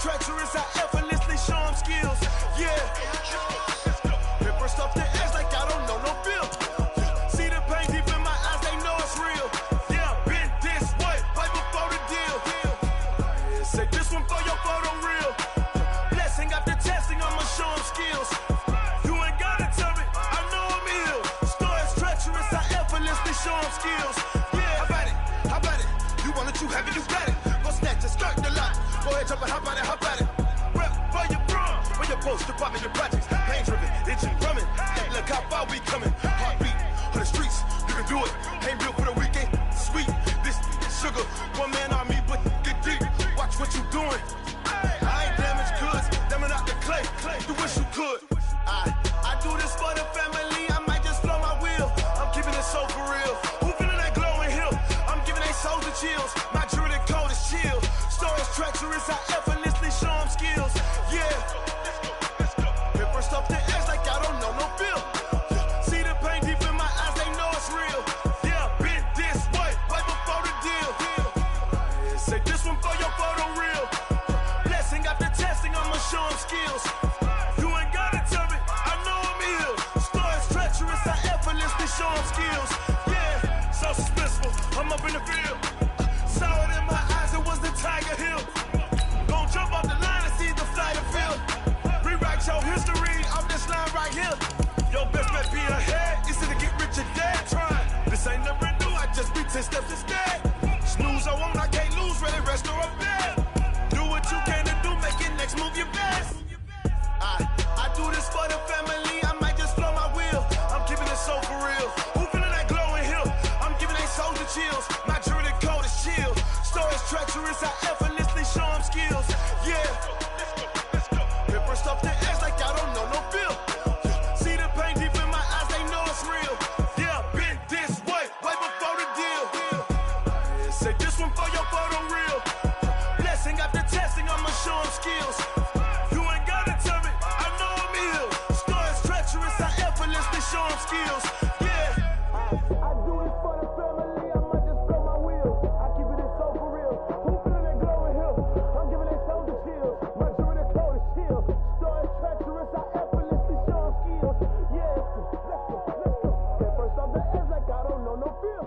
treacherous, I effortlessly show them skills. Yeah. Paper stuff the edge like I don't know no feel. See the pain deep in my eyes, they know it's real. Yeah, been this way, right before the deal. Say this one for your photo reel. Blessing after testing, I'ma show them skills. You ain't gotta tell me, I know I'm ill. Story's treacherous, I effortlessly show them skills. Yeah, how about it? You want it, you have it, you got it. Go snatch it, skirt the lot. Go ahead, jump it, how about it? Rep for your bro, for your post, your pop, your projects. Pain driven, itching, drumming. Look how far we coming. Heartbeat on the streets, you can do it. Ain't real for the weekend, sweet. This sugar, one man army, but get deep. Watch what you doing. I ain't damaged goods, damn it out the clay. You wish you could. I do this for the family. I might just blow my wheel. I'm keeping it so for real. Who feeling that glowing hill? I'm giving they souls the chills. My jewelry code is chill. Story's treacherous, I effortlessly show them skills. Yeah. Paper stuff the edge like I don't know no feel. See the pain deep in my eyes, they know it's real. Yeah, been this way, right before the deal. Say this one for your photo reel. Blessing after testing, I'ma show them skills. You ain't gotta tell me, I know I'm ill. Story's treacherous, I effortlessly show them skills. Yeah, so suspenseful, I'm up in the field. Saw it in my eyes, it was the Tiger Hill. Gon' jump off the line and see the flight of field. Rewrite your history off this line right here. Your best bet be ahead, it's to get rich or dead trying. This ain't never new, I just be 10 steps instead. Snooze I won't, I can't lose, ready, rest or a bed. Do what you can to do, make it next move your best. I do this for the family, I might just blow my wheel. I'm keeping it so for real. Who feeling that glowing hill? I'm giving they souls the chills. My jewelry code is chill. Story's treacherous, I effortlessly show them skills. Yeah. Paper stuff the edge like I don't know no feel. See the pain deep in my eyes, they know it's real. Yeah, been this way, right before the deal. Say this one for your photo reel. Blessing after testing, I'ma show them skills. You ain't gotta tell me, I know I'm ill. Story's treacherous, I effortlessly show them skills. Yeah. I do this for the family, I might just blow my wheel. I keep it so for real. Who feeling that glowing hill? I'm giving they souls the chills. My jewelry code is chill. Story's treacherous, I effortlessly show them skills. Yeah, let's go. Paper stuff the edge like I don't know no feel.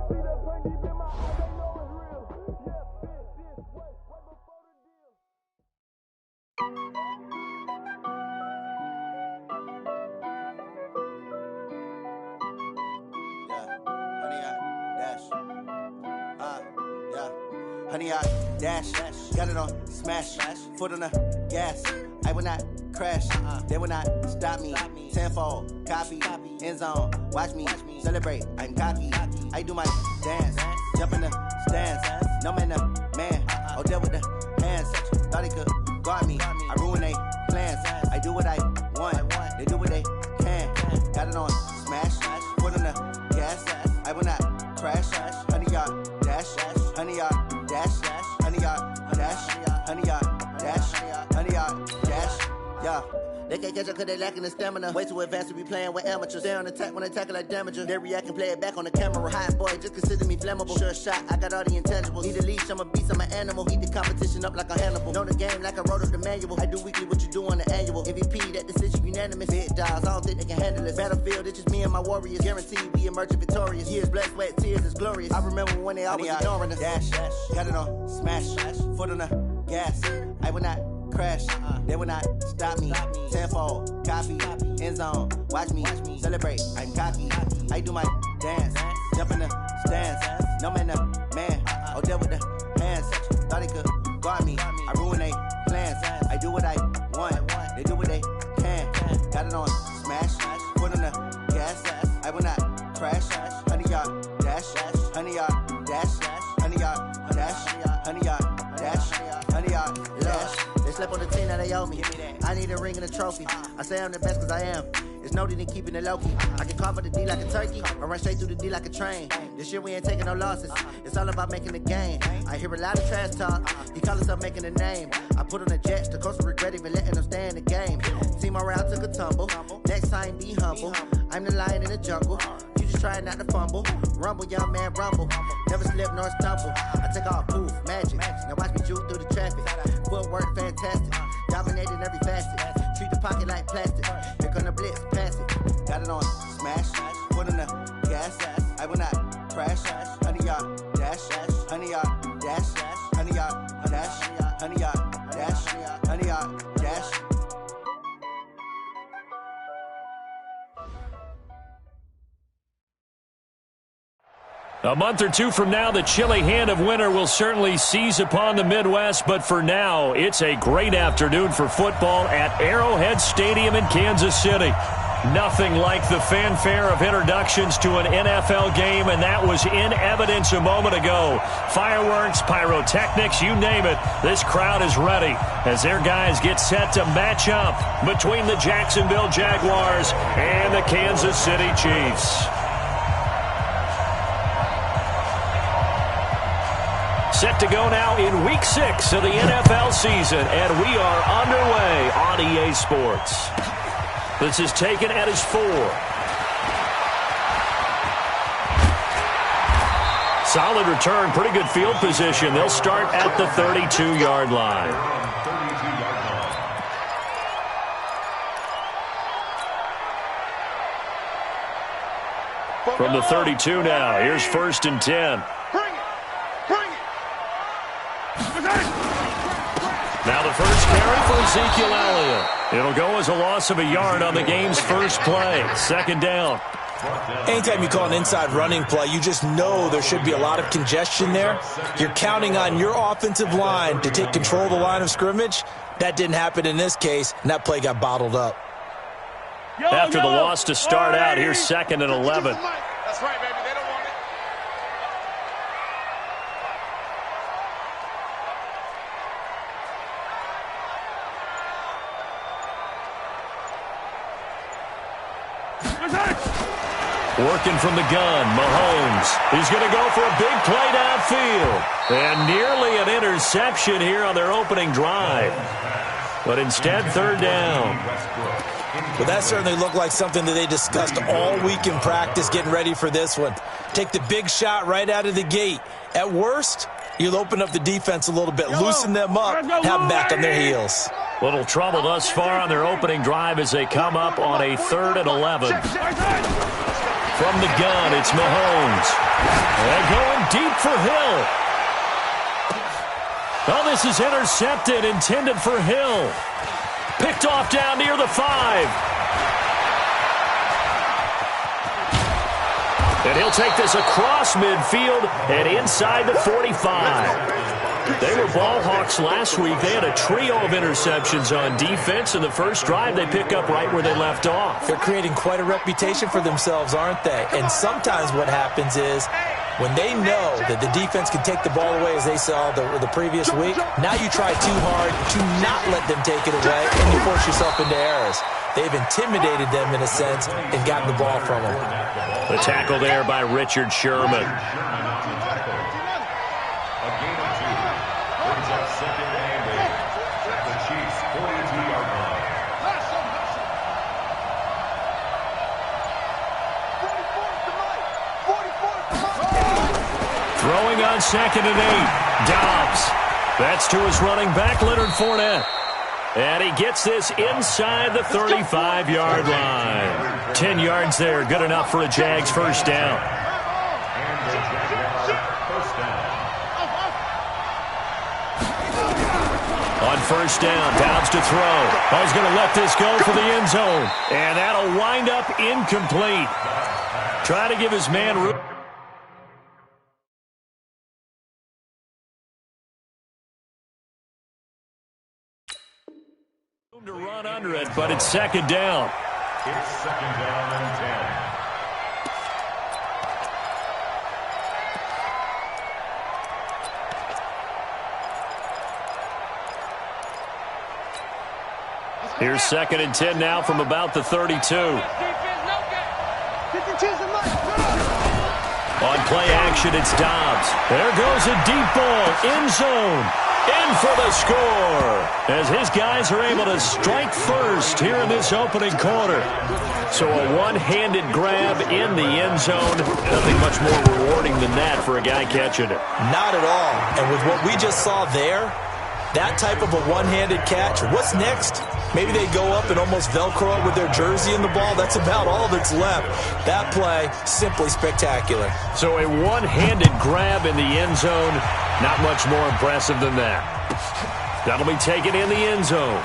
See that pain deep in my eyes, they know it's real. Yeah, been this way, right before the deal. Honey, I dash, got it on smash, foot on the gas. I will not crash, they will not stop me. Tenfold, copy, end zone, watch me celebrate. I'm cocky, I do my dance, jump in the stands. No man, man, oh there with the hands. Thought he could guard me, I ruin they plans. I do what I want, they do what they can. Got it on smash, foot on the gas. I will not crash, honey, y'all dash, honey, y'all dash, honey, y'all dash, honey, y'all dash, honey, y'all dash, yeah. They can't catch up cause they lacking the stamina. Way too advanced to be playing with amateurs. Stay on attack when they tackle like damager. They react and play it back on the camera. Hot boy, just consider me flammable. Sure shot, I got all the intangibles. Need a leash, I'm a beast, I'm an animal. Eat the competition up like a Hannibal. Know the game like I wrote up the manual. I do weekly what you do on the annual. MVP, that decision unanimous. Big dials, I don't think they can handle this. Battlefield, it's just me and my warriors. Guaranteed we emerge victorious. Years, blood, sweat, tears, it's glorious. I remember when they always ignoring us. Dash, got it on smash, foot on the gas. I will not crash, they will not stop me. Tenfold, copy, end zone, watch me celebrate. I'm cocky, I do my dance, jump in the stands. No man, man, oh there with the hands. Thought he could guard me, I ruin they plans. I do what I want, they do what they can. Got it on smash, foot on the gas. I will not crash, honey, y'all dash, honey, y'all dash, honey, y'all dash, honey, y'all dash, honey, y'all dash. They slept on the team that they owe me. I need a ring and a trophy. I say I'm the best cause I am. It's no need in keeping it low key. I can carve up the D like a turkey, or run straight through the D like a train. This year we ain't taking no losses. It's all about making the game. I hear a lot of trash talk. He call himself making a name. I put on the Jets, the coach will regret even letting them stay in the game. Team morale took a tumble. Next time be humble. I'm the lion in the jungle. You just trying not to fumble. Rumble, young man, rumble. Never slip nor stumble. I take off, poof, magic. Now watch me juke through the traffic. Footwork, fantastic. Dominating every facet. Treat the pocket like plastic. Here come the blitz, pass it. Got it on, smash. Foot on the gas. I will not crash. 100-yard dash. 100-yard dash. 100-yard dash. 100-yard dash. 100-yard dash. A month or two from now, the chilly hand of winter will certainly seize upon the Midwest, but for now, it's a great afternoon for football at Arrowhead Stadium in Kansas City. Nothing like the fanfare of introductions to an NFL game, and that was in evidence a moment ago. Fireworks, pyrotechnics, you name it, this crowd is ready as their guys get set to match up between the Jacksonville Jaguars and the Kansas City Chiefs. Set to go now in Week 6 of the NFL season, and we are underway on EA Sports. This is taken at his 4. Solid return, pretty good field position. They'll start at the 32-yard line. From the 32 now, here's 1st and 10. Now the first carry for Ezekiel Elliott. It'll go as a loss of a yard on the game's first play. 2nd down. Anytime you call an inside running play, you just know there should be a lot of congestion there. You're counting on your offensive line to take control of the line of scrimmage. That didn't happen in this case, and that play got bottled up. After the loss to start out, here's 2nd and 11. That's right, baby. They don't want it. Working from the gun, Mahomes. He's going to go for a big play downfield. And nearly an interception here on their opening drive. But instead, 3rd down. Well, that certainly looked like something that they discussed all week in practice getting ready for this one. Take the big shot right out of the gate. At worst, you'll open up the defense a little bit, loosen them up, have them back on their heels. Little trouble thus far on their opening drive as they come up on a 3rd and 11. From the gun, it's Mahomes. And going deep for Hill. Oh, this is intercepted, intended for Hill. Picked off down near the 5. And he'll take this across midfield and inside the 45. They were ball hawks last week. They had a trio of interceptions on defense. In the first drive, they pick up right where they left off. They're creating quite a reputation for themselves, aren't they? And sometimes what happens is when they know that the defense can take the ball away, as they saw the previous week, now you try too hard to not let them take it away, and you force yourself into errors. They've intimidated them in a sense and gotten the ball from them. The tackle there by Richard Sherman. Throwing on 2nd and 8. Dobbs. That's to his running back, Leonard Fournette. And he gets this inside the 35-yard line. 10 yards there, good enough for a Jags first down. On 1st down, Dobbs to throw. Oh, he's going to let this go for the end zone. And that'll wind up incomplete. Try to give his man room. To run under it, but it's 2nd down. It's 2nd down and 10. Here's 2nd and 10 now from about the 32. On play action, it's Dobbs. There goes a deep ball, end zone. In for the score, as his guys are able to strike first here in this opening quarter. So a one-handed grab in the end zone. Nothing much more rewarding than that for a guy catching it. Not at all. And with what we just saw there, that type of a one-handed catch, what's next? Maybe they go up and almost Velcro it with their jersey in the ball. That's about all that's left. That play, simply spectacular. So a one-handed grab in the end zone, not much more impressive than that. That'll be taken in the end zone.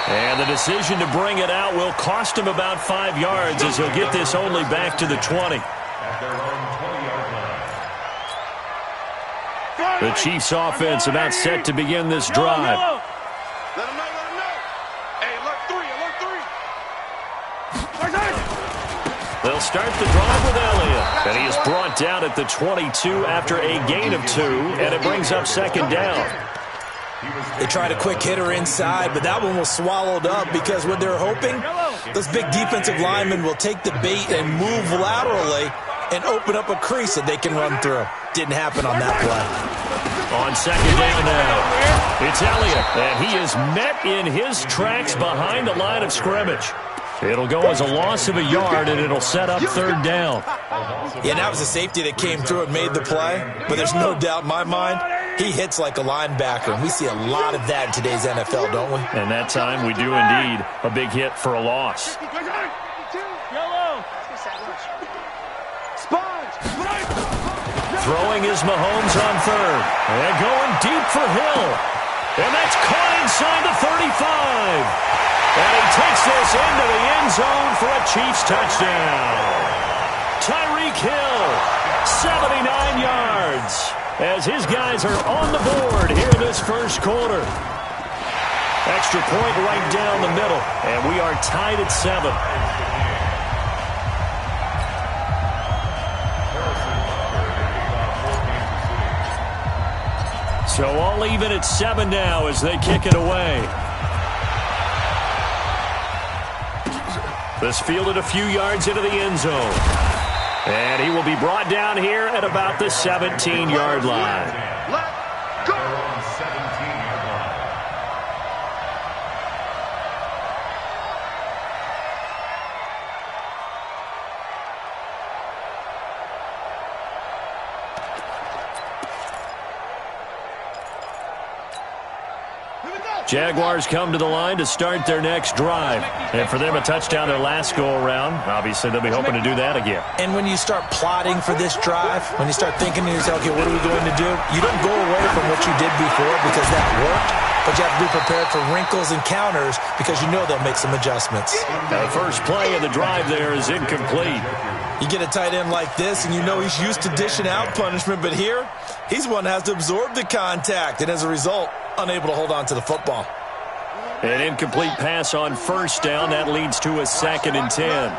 And the decision to bring it out will cost him about 5 yards as he'll get this only back to the 20. The Chiefs offense about set to begin this drive. Let him know. Hey, alert 3. They'll start the drive with Elliott. And he is brought down at the 22 after a gain of 2, and it brings up second down. They tried a quick hitter inside, but that one was swallowed up because what they're hoping, those big defensive linemen will take the bait and move laterally and open up a crease that they can run through. Didn't happen on that play. On second down now, it's Elliott, and he is met in his tracks behind the line of scrimmage. It'll go as a loss of a yard, and it'll set up third down. Yeah, that was a safety that came through and made the play, but there's no doubt in my mind, he hits like a linebacker, and we see a lot of that in today's NFL, don't we? And that time we do indeed a big hit for a loss. Throwing is Mahomes on third. And going deep for Hill. And that's caught inside the 35. And he takes this into the end zone for a Chiefs touchdown. Tyreek Hill, 79 yards, as his guys are on the board here in this first quarter. Extra point right down the middle, and we are tied at 7. So all even at 7 now as they kick it away. This fielded a few yards into the end zone. And he will be brought down here at about the 17-yard line. Let's go! 17-yard line. Jaguars come to the line to start their next drive. And for them, a touchdown their last go-around. Obviously, they'll be hoping to do that again. And when you start plotting for this drive, when you start thinking to yourself, okay, what are we going to do? You don't go away from what you did before because that worked, but you have to be prepared for wrinkles and counters because you know they'll make some adjustments. The first play of the drive there is incomplete. You get a tight end like this, and you know he's used to dishing out punishment, but here, he's one that has to absorb the contact, and as a result, unable to hold on to the football. An incomplete pass on first down. That leads to a 2nd and 10.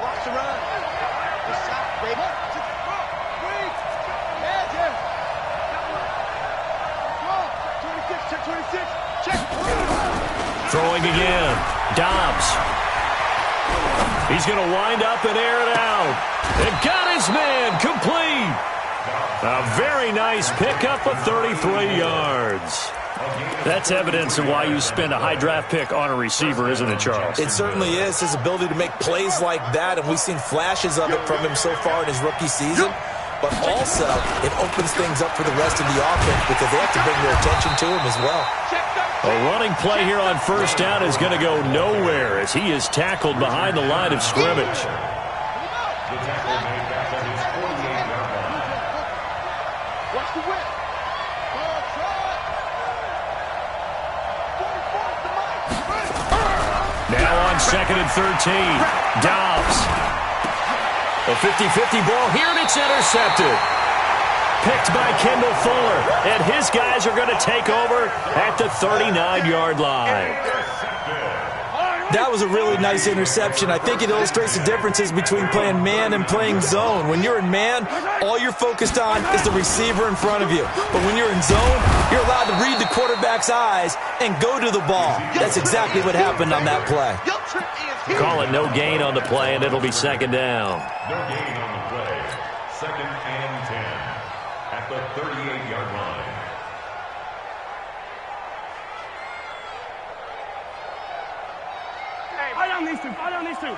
Throwing again. Dobbs. He's going to wind up and air it out. And got his man complete. A very nice pickup of 33 yards. That's evidence of why you spend a high draft pick on a receiver, isn't it, Charles? It certainly is. His ability to make plays like that, and we've seen flashes of it from him so far in his rookie season. But also, it opens things up for the rest of the offense because they have to bring their attention to him as well. A running play here on first down is going to go nowhere as he is tackled behind the line of scrimmage. The tackle made back at his 48-yard line. Watch the whip. Now on 2nd and 13. Dobbs. A 50-50 ball here, and it's intercepted. Picked by Kendall Fuller, and his guys are going to take over at the 39-yard line. That was a really nice interception. I think it illustrates the differences between playing man and playing zone. When you're in man, all you're focused on is the receiver in front of you. But when you're in zone, you're allowed to read the quarterback's eyes and go to the ball. That's exactly what happened on that play. Call it no gain on the play, and it'll be 2nd down. No gain on the play. 2nd and 10. At the 38-yard line. Fight on these two. Fight on these two.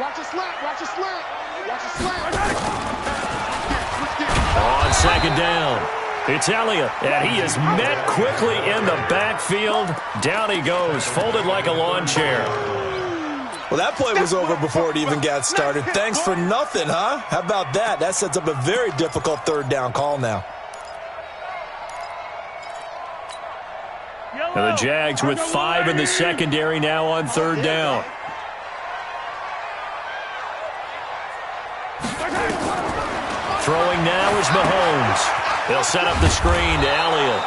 Watch a slant. Watch a slant. Watch a slant. On second down, it's Elliott, and he is met quickly in the backfield. Down he goes, folded like a lawn chair. Well, that play was over before it even got started. Thanks for nothing, huh? How about that? That sets up a very difficult third down call now. And the Jags with 5 in the secondary now on third down. Throwing now is Mahomes. He'll set up the screen to Elliott.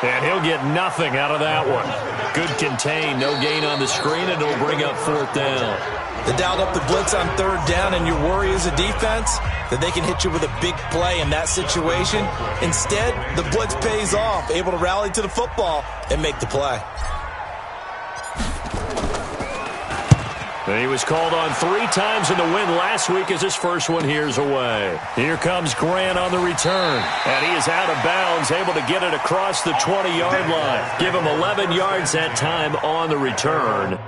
And he'll get nothing out of that one. Good contain, no gain on the screen, and it'll bring up fourth down. They dialed up the blitz on third down, and your worry as a defense that they can hit you with a big play in that situation. Instead, the blitz pays off, able to rally to the football and make the play. And he was called on 3 times in the win last week as his first one here's away. Here comes Grant on the return. And he is out of bounds, able to get it across the 20-yard line. Give him 11 yards that time on the return.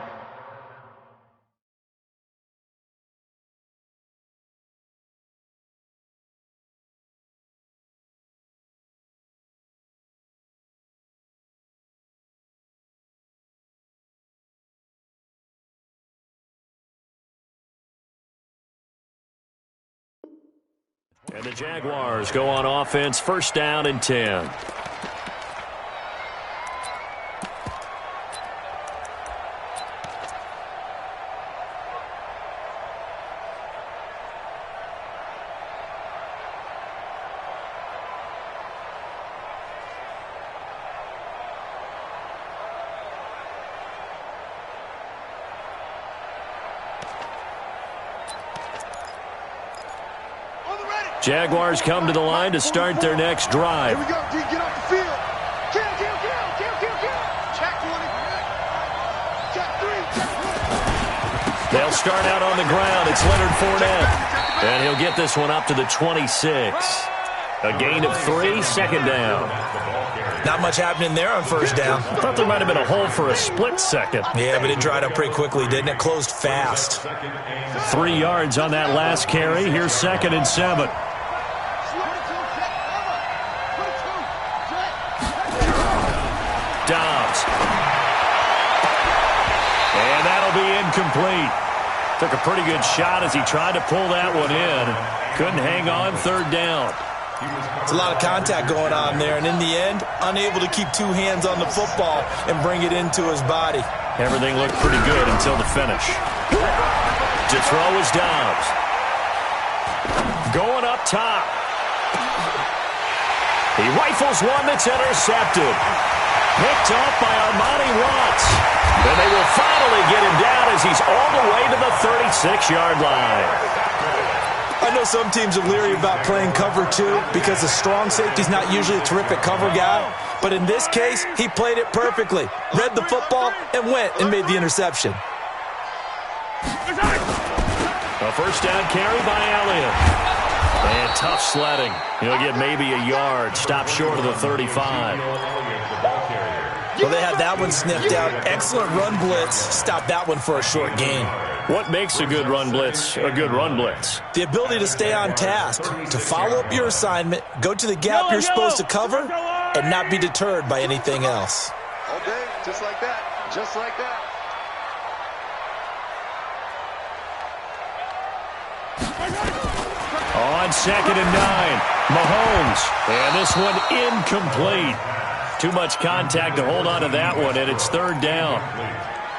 And the Jaguars go on offense, first down and 10. Jaguars come to the line to start their next drive. Here we go, D. Get off the field. Kill. Check 1. Check 3. They'll start out on the ground. It's Leonard Fournette. And he'll get this one up to the 26. A gain of 3, second down. Not much happening there on first down. I thought there might have been a hole for a split second. Yeah, but it dried up pretty quickly, didn't it? Closed fast. 3 yards on that last carry. Here's second and 7. Dobbs. And that'll be incomplete. Took a pretty good shot as he tried to pull that one in. Couldn't hang on third down. It's a lot of contact going on there, and in the end, unable to keep 2 hands on the football and bring it into his body. Everything looked pretty good until the finish. To throw is Dobbs. Going up top. He rifles one that's intercepted. Picked off by Armani Watts. And they will finally get him down as he's all the way to the 36-yard line. I know some teams are leery about playing cover 2 because the strong safety's not usually a terrific cover guy. But in this case, he played it perfectly. Read the football and went and made the interception. A first down carry by Elliott. And tough sledding. He'll get maybe a yard. Stop short of the 35. Well, they had that one sniffed out. Excellent run blitz. Stop that one for a short gain. What makes a good run blitz a good run blitz? The ability to stay on task, to follow up your assignment, go to the gap you're supposed to cover, and not be deterred by anything else. All day, just like that. Just like that. On second and 9, Mahomes. And this one incomplete. Too much contact to hold on to that one, and it's third down.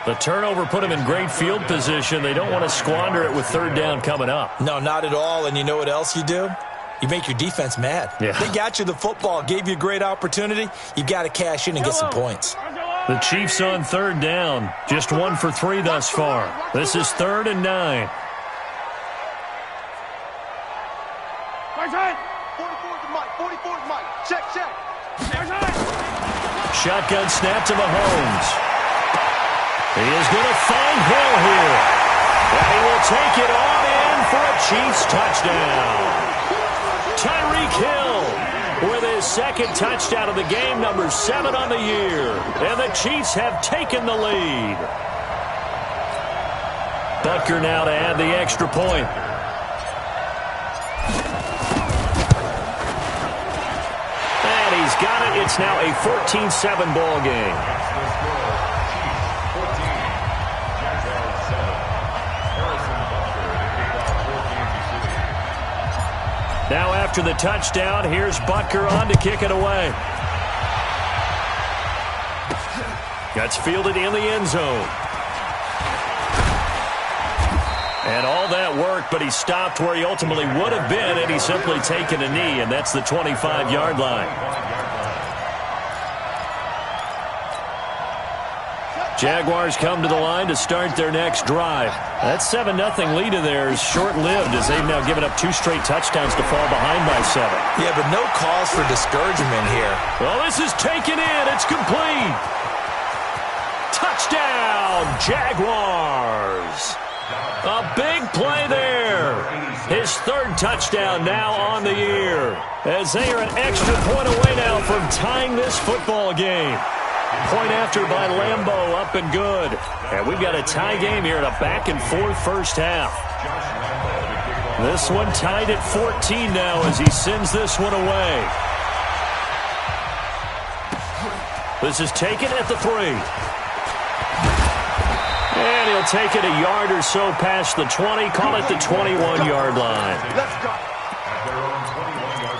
The turnover put him in great field position. They don't want to squander it with third down coming up. No, not at all. And you know what else you do? You make your defense mad. Yeah. They got you the football, gave you a great opportunity. You got to cash in and get some points. The Chiefs on third down. Just 1 for 3 thus far. This is third and 9. 44's Mike. 44's Mike. Check. Shotgun snap to Mahomes. He is going to find Hill here. And he will take it on in for a Chiefs touchdown. Tyreek Hill with his second touchdown of the game, number 7 on the year. And the Chiefs have taken the lead. Butker now to add the extra point. And he's got it. It's now a 14-7 ball game. Now after the touchdown, here's Butker on to kick it away. Gets fielded in the end zone. And all that work, but he stopped where he ultimately would have been had he simply taken a knee, and that's the 25-yard line. Jaguars come to the line to start their next drive. That 7-0 lead of theirs short-lived as they've now given up 2 straight touchdowns to fall behind by 7. Yeah, but no cause for discouragement here. Well, this is taken in. It's complete. Touchdown, Jaguars. A big play there. His 3rd touchdown now on the year, as they are an extra point away now from tying this football game. Point after by Lambeau, up and good. And we've got a tie game here in a back-and-forth first half. This one tied at 14 now as he sends this one away. This is taken at the 3. And he'll take it a yard or so past the 20, call it the 21-yard line. Let's go. At their own 21-yard line.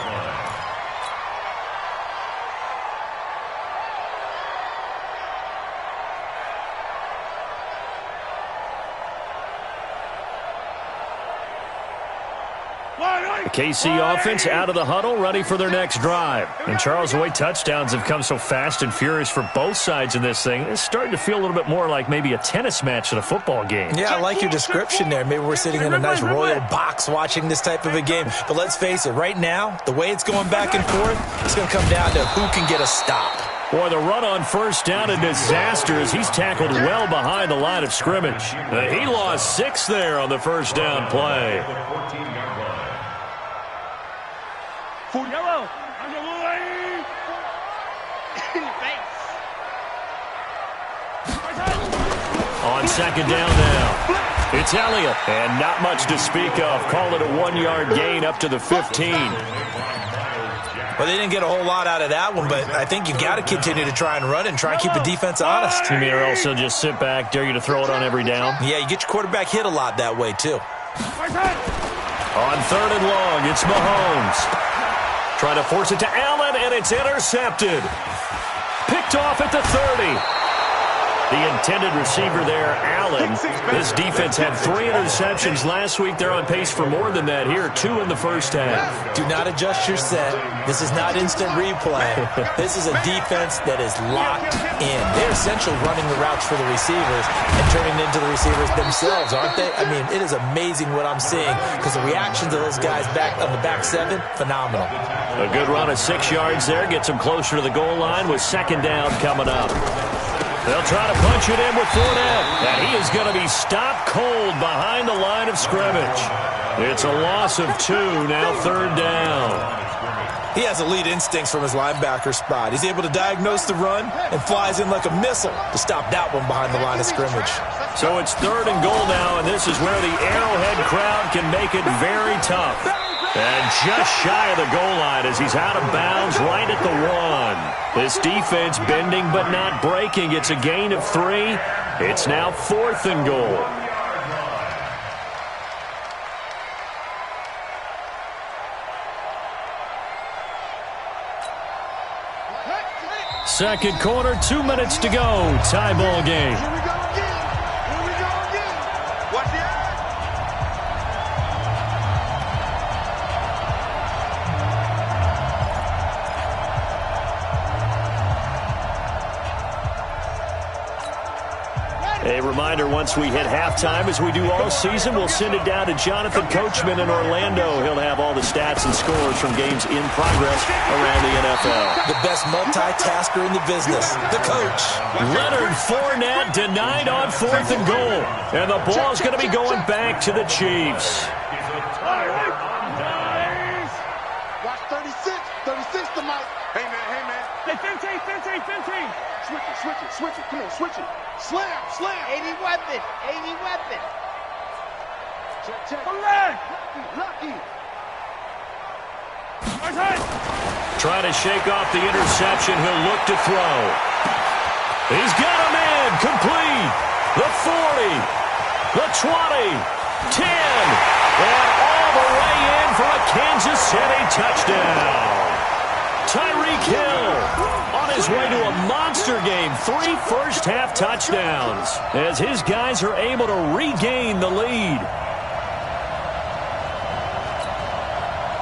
The KC offense out of the huddle, ready for their next drive. And Charles, the way touchdowns have come so fast and furious for both sides in this thing, it's starting to feel a little bit more like maybe a tennis match than a football game. Yeah, I like your description there. Maybe we're sitting in a nice royal box watching this type of a game. But let's face it, right now, the way it's going back and forth, it's going to come down to who can get a stop. Boy, the run on first down, a disaster as he's tackled well behind the line of scrimmage. He lost 6 there on the first down play. On second down now, it's Elliott, and not much to speak of. Call it a 1-yard gain up to the 15. Well, they didn't get a whole lot out of that one, but I think you got to continue to try and run it and try and keep the defense honest. You mean or else they'll just sit back, dare you to throw it on every down? Yeah, you get your quarterback hit a lot that way, too. On 3rd and long, it's Mahomes. Trying to force it to Allen, and it's intercepted. Picked off at the 30. The intended receiver there, Allen. This defense had 3 interceptions last week. They're on pace for more than that here, 2 in the first half. Do not adjust your set. This is not instant replay. This is a defense that is locked in. They're essentially running the routes for the receivers and turning it into the receivers themselves, aren't they? I mean, it is amazing what I'm seeing because the reactions of those guys back on the back 7, phenomenal. A good run of 6 yards there. Gets them closer to the goal line with second down coming up. They'll try to punch it in with Fournette, and he is going to be stopped cold behind the line of scrimmage. It's a loss of 2, now 3rd down. He has elite instincts from his linebacker spot. He's able to diagnose the run and flies in like a missile to stop that one behind the line of scrimmage. So it's 3rd and goal now, and this is where the Arrowhead crowd can make it very tough. And just shy of the goal line as he's out of bounds right at the 1. This defense bending but not breaking. It's a gain of 3. It's now 4th and goal. Second quarter, 2 minutes to go. Tie ball game. Here we go again. Here we go again. Watch the eye. A reminder, once we hit halftime, as we do all season, we'll send it down to Jonathan Coachman in Orlando. He'll have all the stats and scores from games in progress around the NFL. The best multitasker in the business, the coach. Leonard Fournette denied on 4th and goal. And the ball's going to be going back to the Chiefs. Switch it. Come on, switch it. Slam. 80 weapon. Check. Lucky. Trying to shake off the interception. He'll look to throw. He's got a man. Complete. The 40. The 20. 10. And all the way in for a Kansas City touchdown. Tyreek Hill on his way to a monster game. 3 first-half touchdowns as his guys are able to regain the lead.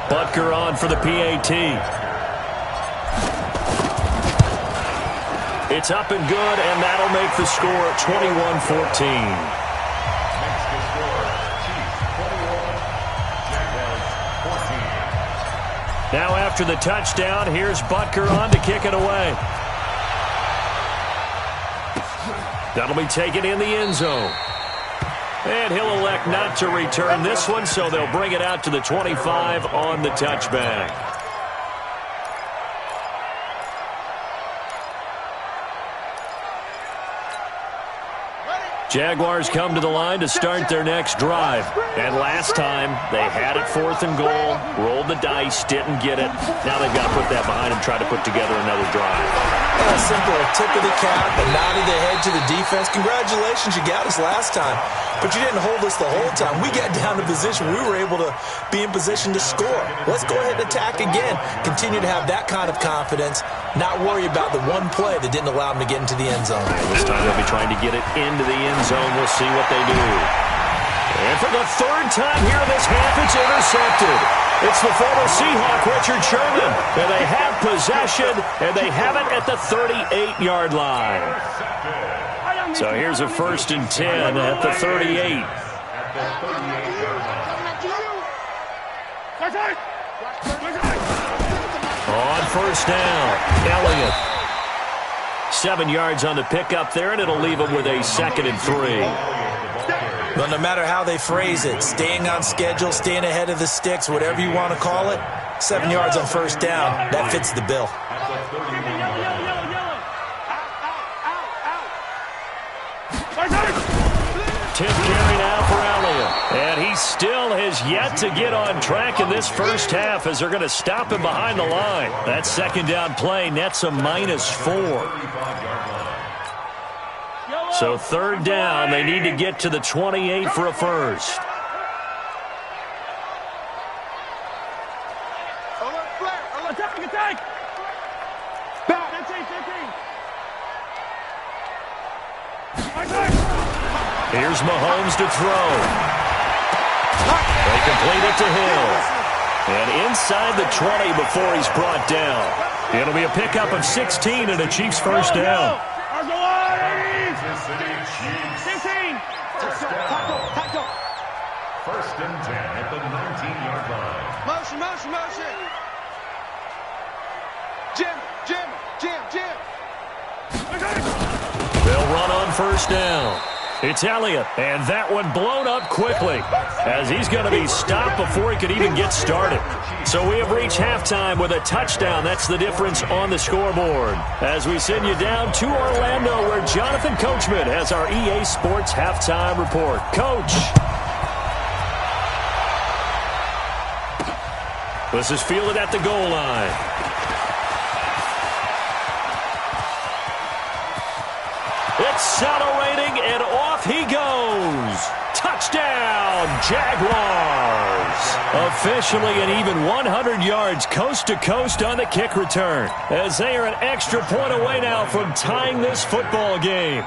Butker on for the PAT. It's up and good, and that'll make the score 21-14. Now after the touchdown, here's Butker on to kick it away. That'll be taken in the end zone. And he'll elect not to return this one, so they'll bring it out to the 25 on the touchback. Jaguars come to the line to start their next drive. And last time, they had it 4th and goal, rolled the dice, didn't get it. Now they've got to put that behind them, try to put together another drive. Simple, a tip of the cap, a nod of the head to the defense. Congratulations, you got us last time. But you didn't hold us the whole time. We got down to position. We were able to be in position to score. Let's go ahead and attack again. Continue to have that kind of confidence. Not worry about the one play that didn't allow them to get into the end zone. This time they'll be trying to get it into the end zone. We'll see what they do. And for the 3rd time here in this half, it's intercepted. It's the former Seahawk, Richard Sherman. And they have possession, and they have it at the 38-yard line. So here's a 1st and 10 at the 38. On 1st down, Elliott. 7 yards on the pickup there, and it'll leave him with a 2nd and 3. But no matter how they phrase it, staying on schedule, staying ahead of the sticks, whatever you want to call it, 7 yards on 1st down, that fits the bill. Tip carry now for Elliott. And he still has yet to get on track in this first half as they're going to stop him behind the line. That 2nd down play nets a -4. So 3rd down, they need to get to the 28 for a first. Here's Mahomes to throw. They complete it to Hill. And inside the 20 before he's brought down. It'll be a pickup of 16 and a Chiefs first down. First and 10 at the 19-yard line. Motion. Jim. They'll run on 1st down. It's Elliott, and that one blown up quickly as he's going to be stopped before he could even get started. So we have reached halftime with a touchdown. That's the difference on the scoreboard. As we send you down to Orlando, where Jonathan Coachman has our EA Sports halftime report. Coach. This is fielded at the goal line. Accelerating, and off he goes. Touchdown, Jaguars. Officially an even 100 yards coast to coast on the kick return, as they are an extra point away now from tying this football game.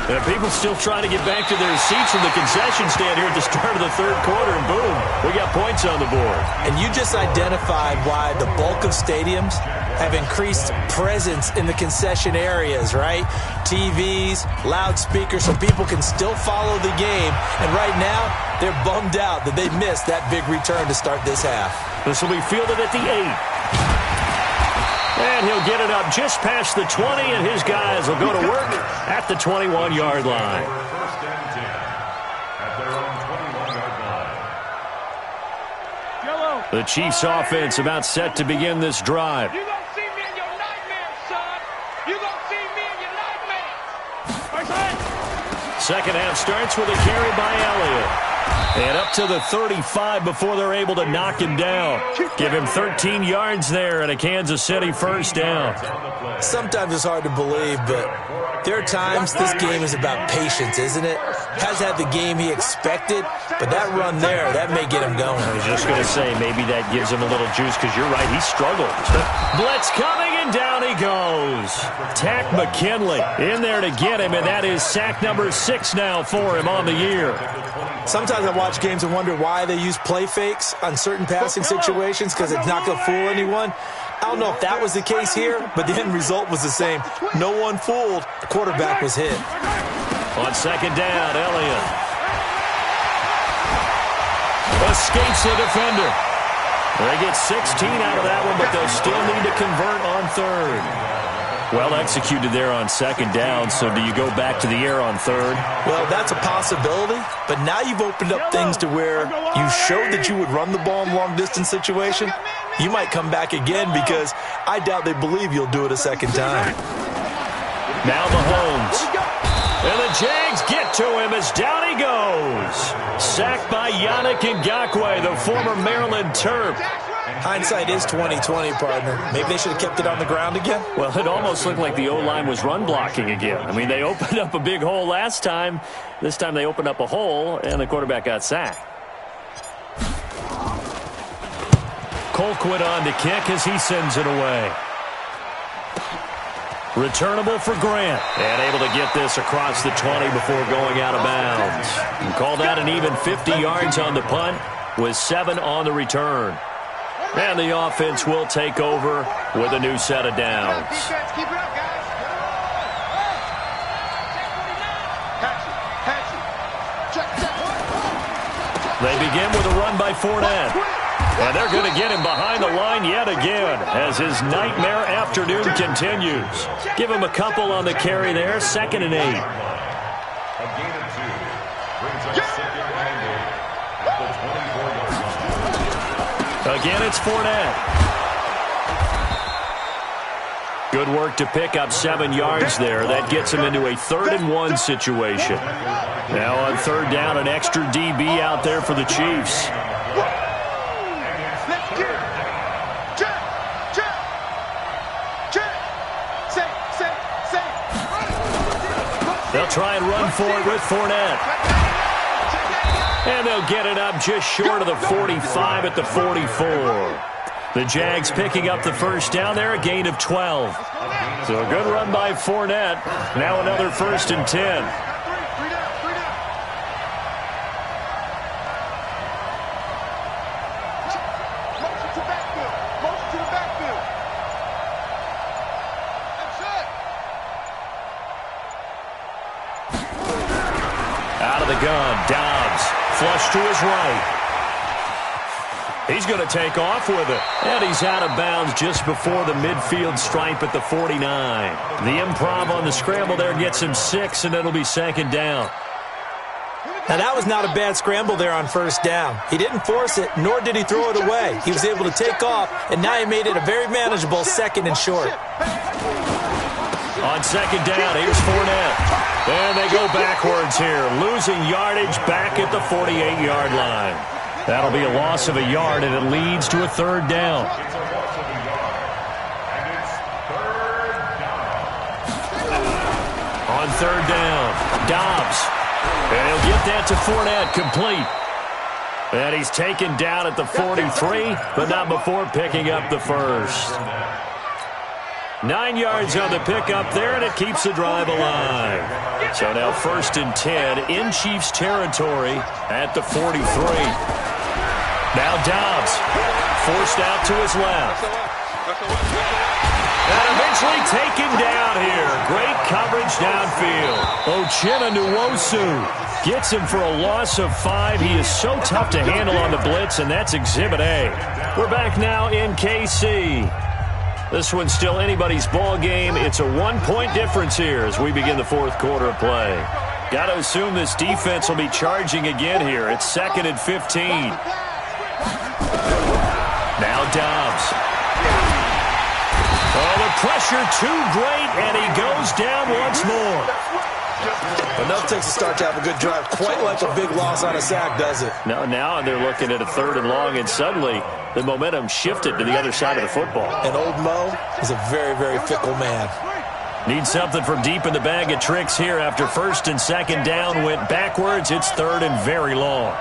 And people still trying to get back to their seats from the concession stand here at the start of the 3rd quarter, and boom, we got points on the board. And you just identified why the bulk of stadiums have increased presence in the concession areas, right? TVs, loudspeakers, so people can still follow the game. And right now, they're bummed out that they missed that big return to start this half. This will be fielded at the 8. And he'll get it up just past the 20, and his guys will go to work at the 21-yard line. First and 10 at their own 21-yard line. The Chiefs offense about set to begin this drive. You gonna see me in your You gonna see me in your nightmares. Second half starts with a carry by Elliott. And up to the 35 before they're able to knock him down. Give him 13 yards there and a Kansas City first down. Sometimes it's hard to believe, but there are times this game is about patience, isn't it? Has had the game he expected, but that run there, that may get him going. I was just going to say, maybe that gives him a little juice, because you're right, he struggled. Blitz coming, and down he goes. Tack McKinley in there to get him, and that is sack number 6 now for him on the year. Sometimes I watch games and wonder why they use play fakes on certain passing situations, because it's not going to fool anyone. I don't know if that was the case here, but the end result was the same. No one fooled. The quarterback was hit. On second down, Elliott escapes the defender. They get 16 out of that one, but they'll still need to convert on third. Well executed there on second down, so do you go back to the air on third? Well, that's a possibility, but now you've opened up things to where you showed that you would run the ball in long-distance situation. You might come back again, because I doubt they believe you'll do it a second time. Now Mahomes. And the Jags get to him as down he goes. Sacked by Yannick Ngakoue, the former Maryland Terp. Hindsight is 20/20, partner. Maybe they should have kept it on the ground again. Well, it almost looked like the O-line was run blocking again. I mean, they opened up a big hole last time. This time they opened up a hole, and the quarterback got sacked. Colquitt on to kick as he sends it away. Returnable for Grant. And able to get this across the 20 before going out of bounds. And call that an even 50 yards on the punt with 7 on the return. And the offense will take over with a new set of downs. Defense, keep it up, guys. They begin with a run by Fournette. And they're going to get him behind the line yet again as his nightmare afternoon continues. Give him a couple on the carry there, 2nd and 8. A gain of 2. Brings up 2nd and 8 at the 24-yard line. Again, it's Fournette. Good work to pick up 7 yards there. That gets him into a 3rd and 1 situation. Now on 3rd down, an extra DB out there for the Chiefs. They'll try and run for it with Fournette. And they'll get it up just short of the 45 at the 44. The Jags picking up the first down there, a gain of 12. So a good run by Fournette. Now another 1st and 10. Out of the gun, Dobbs, flush to his right. He's going to take off with it. And he's out of bounds just before the midfield stripe at the 49. The improv on the scramble there gets him 6, and it'll be 2nd down. Now, that was not a bad scramble there on 1st down. He didn't force it, nor did he throw it away. He was able to take off, and now he made it a very manageable 2nd and short. On 2nd down, here's Fournette. And they go backwards here, losing yardage back at the 48-yard line. That'll be a loss of a yard, and it leads to a 3rd down. It's a loss of a yard. And it's 3rd down. On 3rd down, Dobbs. And he'll get that to Fournette, complete. And he's taken down at the 43, but not before picking up the first. 9 yards on the pickup there, and it keeps the drive alive. So now 1st and 10 in Chiefs territory at the 43. Now Dobbs forced out to his left. And eventually taken down here. Great coverage downfield. Uchenna Nwosu gets him for a loss of 5. He is so tough to handle on the blitz, and that's Exhibit A. We're back now in KC. This one's still anybody's ball game. It's a 1-point difference here as we begin the 4th quarter of play. Got to assume this defense will be charging again here. It's 2nd and 15. Now Dobbs. Oh, the pressure too great, and he Enough takes a start to have a good drive. Quite like a big loss on a sack, does it? No, now they're looking at a 3rd and long, and suddenly the momentum shifted to the other side of the football. And old Mo is a very, very fickle man. Need something from deep in the bag of tricks here after 1st and 2nd down went backwards. It's 3rd and very long.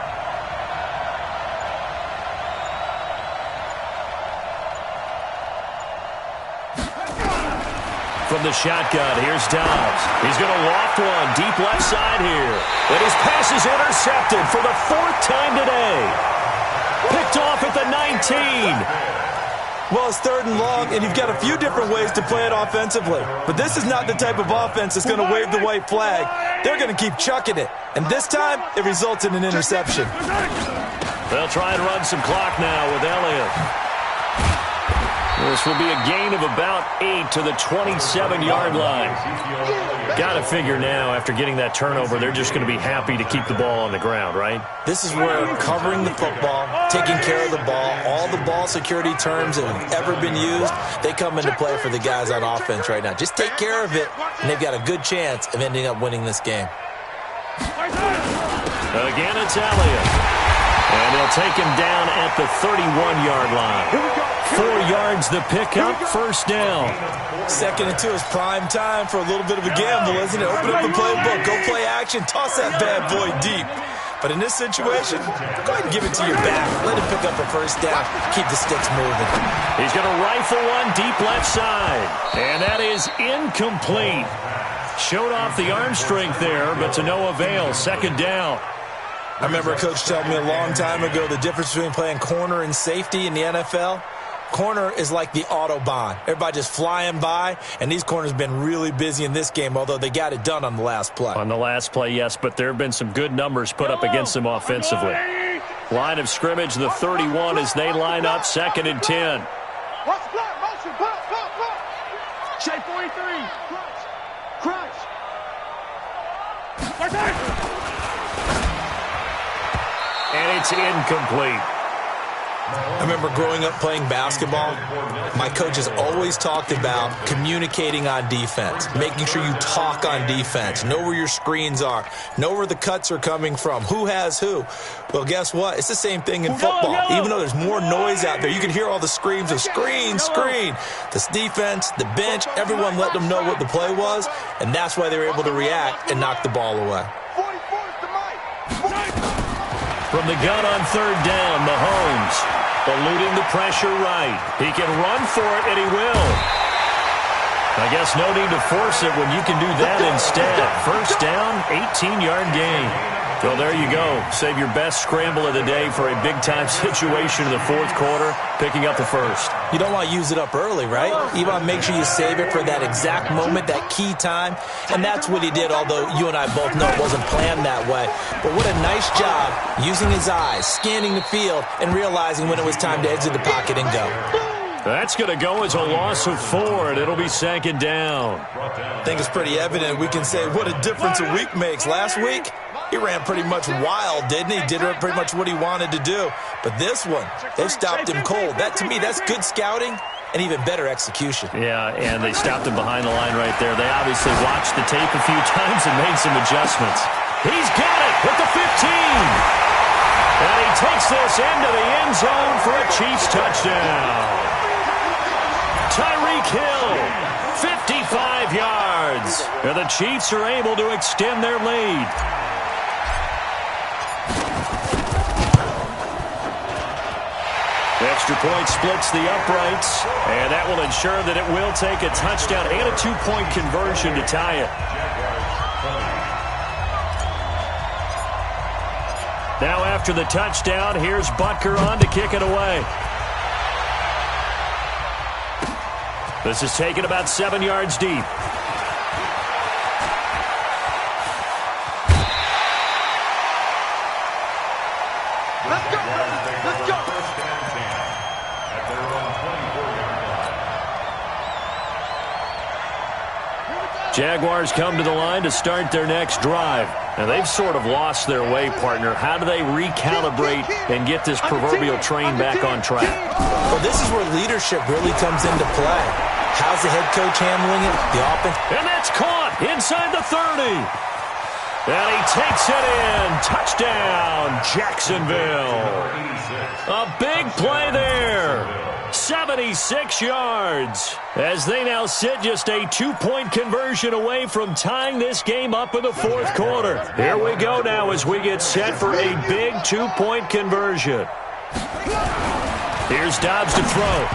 From the shotgun, here's Dobbs. He's going to loft one deep left side here. And his pass is intercepted for the 4th time today. Picked off at the 19. Well, it's 3rd and long, and you've got a few different ways to play it offensively. But this is not the type of offense that's going to wave the white flag. They're going to keep chucking it. And this time, it results in an interception. They'll try and run some clock now with Elliott. This will be a gain of about 8 to the 27-yard line. Got to figure now, after getting that turnover, they're just going to be happy to keep the ball on the ground, right? This is where covering the football, taking care of the ball, all the ball security terms that have ever been used, they come into play for the guys on offense right now. Just take care of it, and they've got a good chance of ending up winning this game. Again, it's Elliott. And they'll take him down at the 31-yard line. 4 yards the pickup, 1st down. 2nd and 2 is prime time for a little bit of a gamble, isn't it? Open up the playbook, go play action, toss that bad boy deep. But in this situation, go ahead and give it to your back. Let him pick up a 1st down, keep the sticks moving. He's going to rifle one deep left side. And that is incomplete. Showed off the arm strength there, but to no avail. 2nd down. I remember a coach telling me a long time ago the difference between playing corner and safety in the NFL. Corner is like the Autobahn. Everybody just flying by, and these corners have been really busy in this game, although they got it done on the last play. On the last play, yes, but there have been some good numbers put up against them offensively. Line of scrimmage, the 31 as they line up, 2nd and 10. Shape 43. Crunch. And it's incomplete. I remember growing up playing basketball, my coaches always talked about communicating on defense, making sure you talk on defense, know where your screens are, know where the cuts are coming from, who has who. Well, guess what? It's the same thing in football. Even though there's more noise out there, you can hear all the screams of screen, screen. This defense, the bench, everyone let them know what the play was, and that's why they were able to react and knock the ball away. From the gun on 3rd down, Mahomes eluding the pressure right. He can run for it, and he will. I guess no need to force it when you can do that instead. 1st down, 18-yard gain. So there you go. Save your best scramble of the day for a big-time situation in the 4th quarter, picking up the 1st. You don't want to use it up early, right? You want to make sure you save it for that exact moment, that key time. And that's what he did, although you and I both know it wasn't planned that way. But what a nice job using his eyes, scanning the field, and realizing when it was time to exit the pocket and go. That's going to go as a loss of 4, and it'll be 2nd down. I think it's pretty evident. We can say what a difference a week makes. Last week, he ran pretty much wild, didn't he? Did pretty much what he wanted to do. But this one, they stopped him cold. That, to me, that's good scouting and even better execution. Yeah, and they stopped him behind the line right there. They obviously watched the tape a few times and made some adjustments. He's got it with the 15. And he takes this into the end zone for a Chiefs touchdown. Tyreek Hill, 55 yards. And the Chiefs are able to extend their lead. Extra point splits the uprights, and that will ensure that it will take a touchdown and a 2-point conversion to tie it. Now after the touchdown, here's Butker on to kick it away. This is taken about 7 yards deep. Let's go, let's go. Jaguars come to the line to start their next drive. Now, they've sort of lost their way, partner. How do they recalibrate and get this proverbial train back on track? Well, this is where leadership really comes into play. How's the head coach handling it? The offense. And that's caught inside the 30. And he takes it in. Touchdown, Jacksonville. A big play there. 76 yards. As they now sit just a 2-point conversion away from tying this game up in the fourth quarter. Here we go now as we get set for a big 2-point conversion. Here's Dobbs to throw.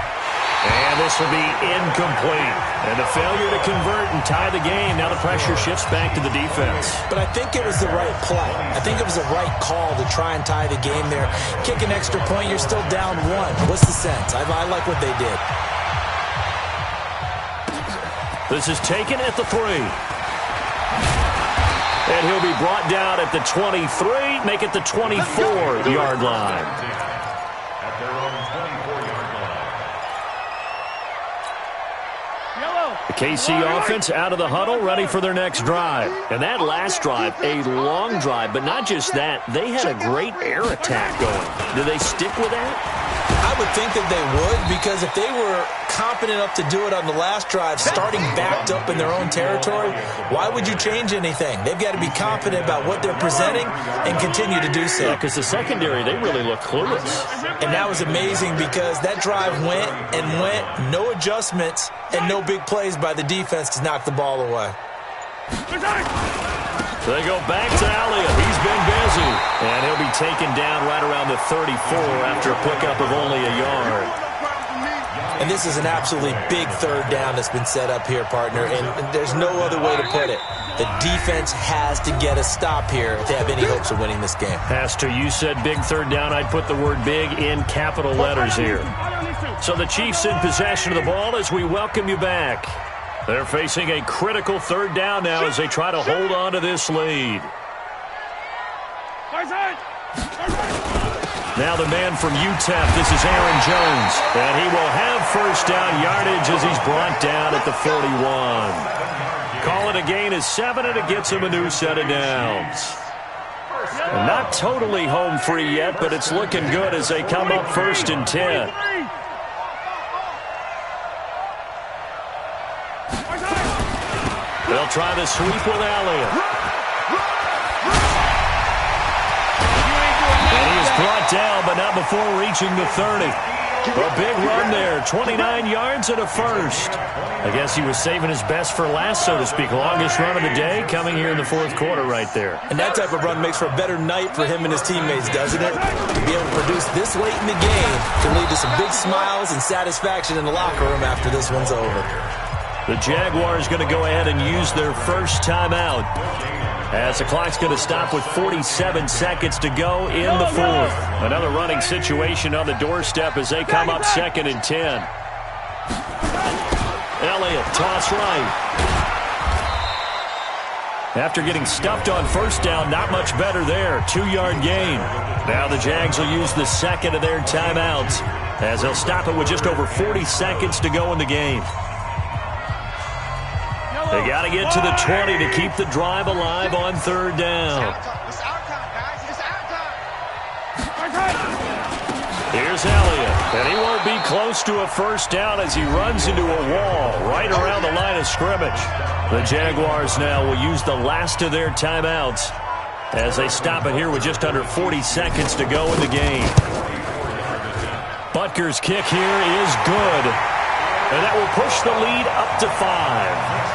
And this will be incomplete. And a failure to convert and tie the game. Now the pressure shifts back to the defense. But I think it was the right play. I think it was the right call to try and tie the game there. Kick an extra point, you're still down 1. What's the sense? I like what they did. This is taken at the 3. And he'll be brought down at the 23, make it the 24-yard line. At their own 24-yard line. The KC offense out of the huddle, ready for their next drive. And that last drive, a long drive, but not just that. They had a great air attack going. Do they stick with that? I would think that they would, because if they were competent enough to do it on the last drive, starting backed up in their own territory, why would you change anything? They've got to be confident about what they're presenting and continue to do so. Yeah, because the secondary, they really look clueless. And that was amazing because that drive went and went, no adjustments and no big plays by the defense to knock the ball away. They go back to Elliott. He's been busy. And he'll be taken down right around the 34 after a pickup of only a yard. And this is an absolutely big third down that's been set up here, partner. And there's no other way to put it. The defense has to get a stop here if they have any hopes of winning this game. Has to. You said big third down. I'd put the word big in capital letters here. So the Chiefs in possession of the ball as we welcome you back. They're facing a critical third down now as they try to hold on to this lead. Now the man from UTEP, this is Aaron Jones. And he will have first down yardage as he's brought down at the 41. Call it a gain of 7, and it gets him a new set of downs. And not totally home free yet, but it's looking good as they come up 1st and 10. They'll try the sweep with Elliott. And he is brought down, but not before reaching the 30. A big run there, 29 yards and a first. I guess he was saving his best for last, so to speak. Longest run of the day coming here in the fourth quarter right there. And that type of run makes for a better night for him and his teammates, doesn't it? To be able to produce this late in the game can lead to some big smiles and satisfaction in the locker room after this one's over. The Jaguars going to go ahead and use their first timeout as the clock's going to stop with 47 seconds to go in the fourth. Another running situation on the doorstep as they come up 2nd and 10. Elliott, toss right. After getting stuffed on first down, not much better there. 2-yard gain. Now the Jags will use the second of their timeouts as they'll stop it with just over 40 seconds to go in the game. They got to get to the 20 to keep the drive alive on third down. It's our time, guys. It's our time. Here's Elliott, and he won't be close to a first down as he runs into a wall right around the line of scrimmage. The Jaguars now will use the last of their timeouts as they stop it here with just under 40 seconds to go in the game. Butker's kick here is good, and that will push the lead up to 5.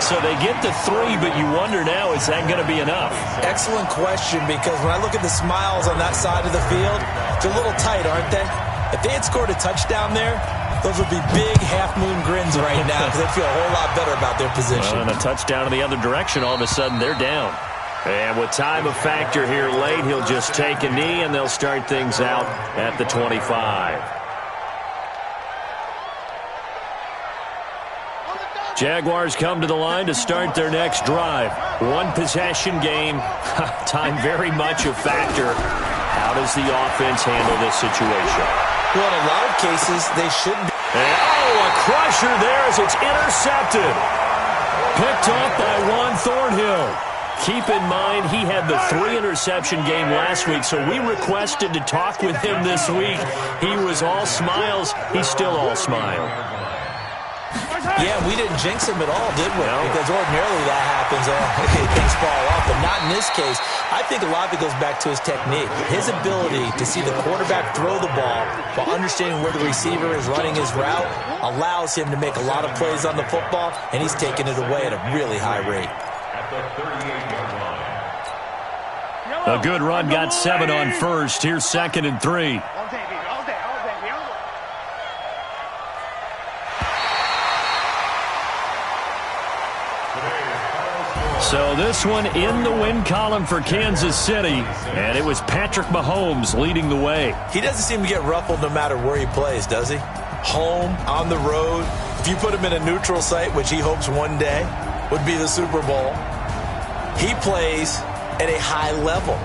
So they get to 3, but you wonder now, is that going to be enough? Excellent question, because when I look at the smiles on that side of the field, they're a little tight, aren't they? If they had scored a touchdown there, those would be big half-moon grins right now because they'd feel a whole lot better about their position. And a touchdown in the other direction, all of a sudden they're down. And with time a factor here late, he'll just take a knee, and they'll start things out at the 25. Jaguars come to the line to start their next drive. One possession game. Time very much a factor. How does the offense handle this situation? Well, in a lot of cases, they should be. And, a crusher there as it's intercepted. Picked off by Juan Thornhill. Keep in mind, he had the 3-interception game last week, so we requested to talk with him this week. He was all smiles. He's still all smile. Yeah, we didn't jinx him at all, did we? No. Because ordinarily that happens. Things fall off, but not in this case. I think a lot of it goes back to his technique. His ability to see the quarterback throw the ball while understanding where the receiver is running his route allows him to make a lot of plays on the football, and he's taking it away at a really high rate. At the 38-yard line. A good run, got 7 on first. Here's 2nd and 3. So this one in the win column for Kansas City, and it was Patrick Mahomes leading the way. He doesn't seem to get ruffled no matter where he plays, does he? Home, on the road. If you put him in a neutral site, which he hopes one day would be the Super Bowl, he plays at a high level.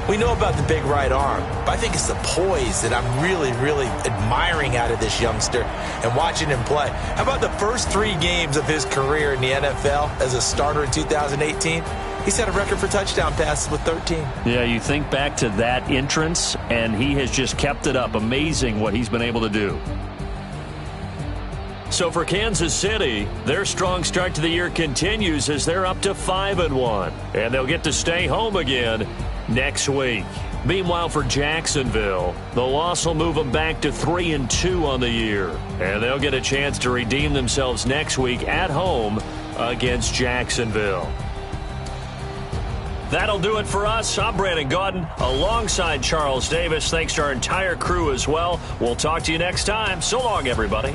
We know about the big right arm, but I think it's the poise that I'm really, really admiring out of this youngster and watching him play. How about the first 3 games of his career in the NFL as a starter in 2018? He set a record for touchdown passes with 13. Yeah, you think back to that entrance, and he has just kept it up. Amazing what he's been able to do. So for Kansas City, their strong start to the year continues as they're up to 5-1, and they'll get to stay home again next week. Meanwhile, for Jacksonville, the loss will move them back to 3-2 on the year, and they'll get a chance to redeem themselves next week at home against Jacksonville. That'll do it for us. I'm Brandon Gaudin alongside Charles Davis. Thanks to our entire crew as well. We'll talk to you next time. So long, everybody.